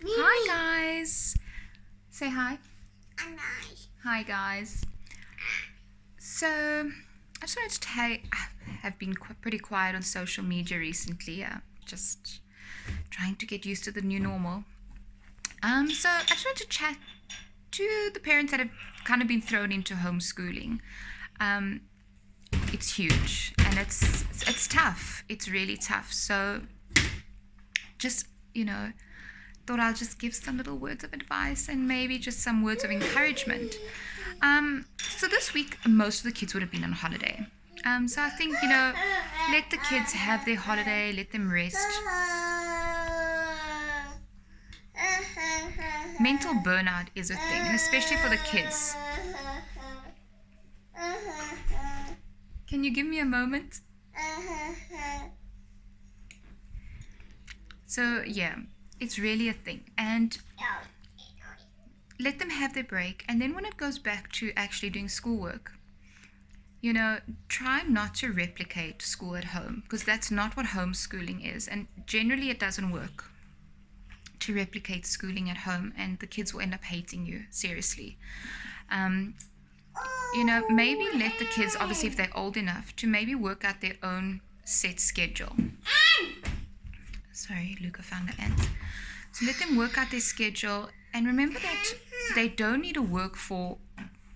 Hi guys. Say hi. Hi. Hi guys. So I just wanted to I have been pretty quiet on social media recently. Just trying to get used to the new normal. So I just wanted to chat to the parents that have kind of been thrown into homeschooling. Um, it's huge and it's tough. It's really tough. So just thought I'll just give some little words of advice and maybe just some words of encouragement. So this week, most of the kids would have been on holiday. So I think, let the kids have their holiday, let them rest. Mental burnout is a thing, and especially for the kids. Can you give me a moment? So, yeah, it's really a thing. And let them have their break. And then when it goes back to actually doing schoolwork, try not to replicate school at home, because that's not what homeschooling is. And generally it doesn't work to replicate schooling at home, and the kids will end up hating you, seriously. Maybe let the kids, obviously if they're old enough, to maybe work out their own set schedule. Sorry, Luca found the ant. So let them work out their schedule, and remember that they don't need to work for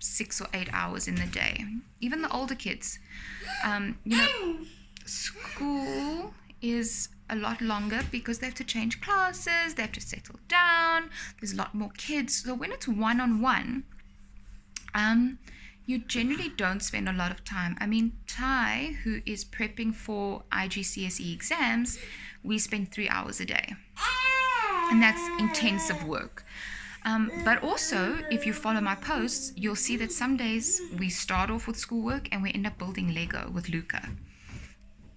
6 or 8 hours in the day. Even the older kids. School is a lot longer because they have to change classes, they have to settle down, there's a lot more kids. So when it's one-on-one, you generally don't spend a lot of time. I mean, Ty, who is prepping for IGCSE exams, we spend 3 hours a day. And that's intensive work. But also, if you follow my posts, you'll see that some days we start off with schoolwork and we end up building Lego with Luca.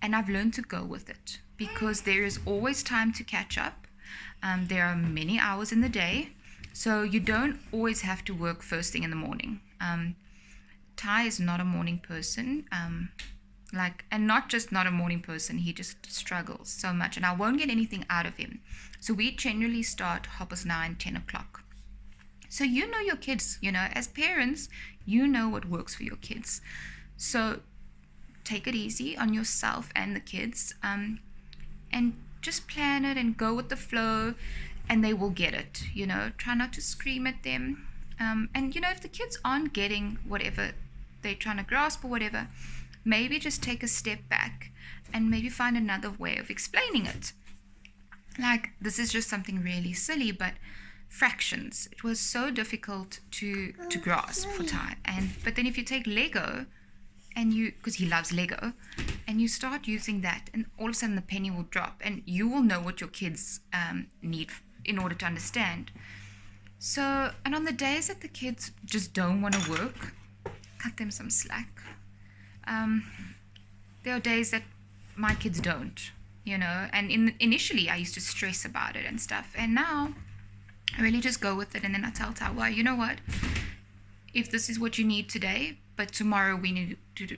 And I've learned to go with it because there is always time to catch up. There are many hours in the day, so you don't always have to work first thing in the morning. Ty is not a morning person. And not just not a morning person, he just struggles so much, and I won't get anything out of him. So we generally start 9:30, 10 o'clock. So you know your kids, as parents, you know what works for your kids. So take it easy on yourself and the kids, and just plan it and go with the flow, and they will get it. Try not to scream at them. And if the kids aren't getting whatever they're trying to grasp or whatever, maybe just take a step back and maybe find another way of explaining it. Like, this is just something really silly, but fractions. It was so difficult to grasp for Ty. But then if you take Lego, because he loves Lego, and you start using that, and all of a sudden the penny will drop, and you will know what your kids need in order to understand. So, and on the days that the kids just don't want to work, cut them some slack. There are days that my kids don't, and initially I used to stress about it and stuff, and now I really just go with it, and then I tell Ty, well, you know what, if this is what you need today, but tomorrow we need to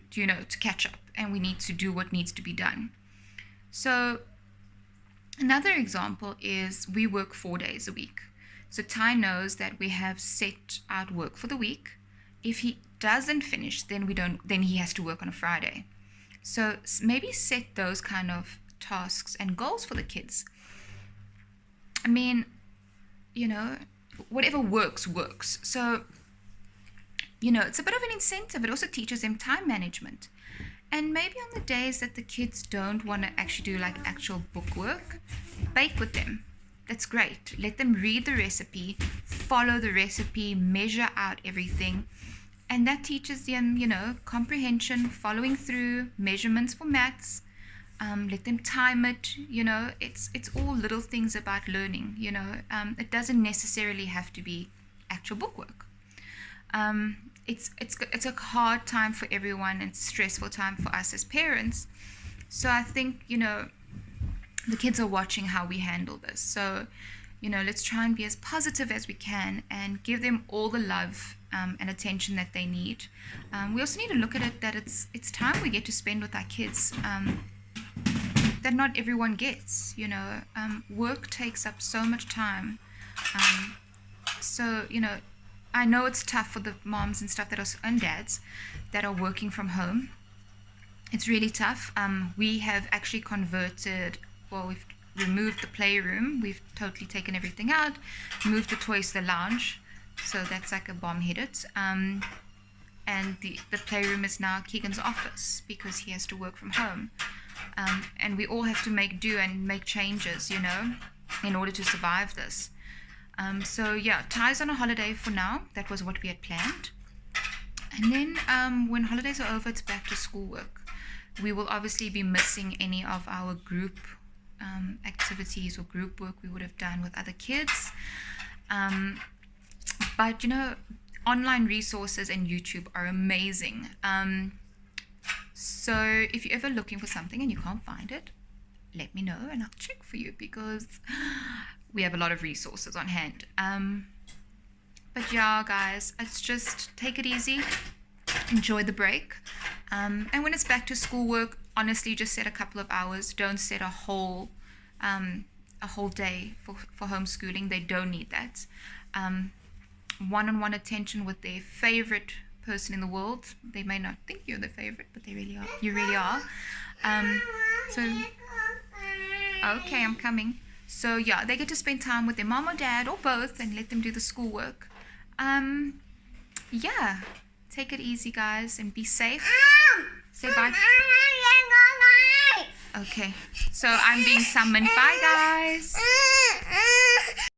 catch up, and we need to do what needs to be done. So another example is we work 4 days a week. So Ty knows that we have set out work for the week. If he doesn't finish, then he has to work on a Friday. So maybe set those kind of tasks and goals for the kids. I mean, whatever works. So, it's a bit of an incentive. It also teaches them time management. And maybe on the days that the kids don't want to actually do like actual book work, bake with them. That's great. Let them read the recipe, follow the recipe, measure out everything. And that teaches them, comprehension, following through, measurements for maths. Let them time it. It's all little things about learning. It doesn't necessarily have to be actual book work. It's a hard time for everyone, and stressful time for us as parents. So I think the kids are watching how we handle this. So let's try and be as positive as we can and give them all the love and attention that they need. We also need to look at it that it's time we get to spend with our kids, that not everyone gets. Work takes up so much time So, I know it's tough for the moms and stuff and dads that are working from home. It's really tough. We have actually we've removed the playroom. We've totally taken everything out, moved the toys to the lounge. So that's like a bomb hit it. And the playroom is now Keegan's office because he has to work from home. And we all have to make do and make changes, in order to survive this. So yeah, Ty's on a holiday for now. That was what we had planned. And then when holidays are over, it's back to schoolwork. We will obviously be missing any of our group activities or group work we would have done with other kids. But online resources and YouTube are amazing. So if you're ever looking for something and you can't find it, let me know and I'll check for you because we have a lot of resources on hand. But yeah, guys, it's just take it easy, enjoy the break, and when it's back to schoolwork, honestly, just set a couple of hours. Don't set a whole day for homeschooling. They don't need that. One-on-one attention with their favorite person in the world. They may not think you're their favorite, but they really are. You really are. So okay, I'm coming. So yeah, they get to spend time with their mom or dad or both and let them do the schoolwork. Yeah, take it easy, guys, and be safe. Say bye. Okay, so I'm being summoned. Bye, guys.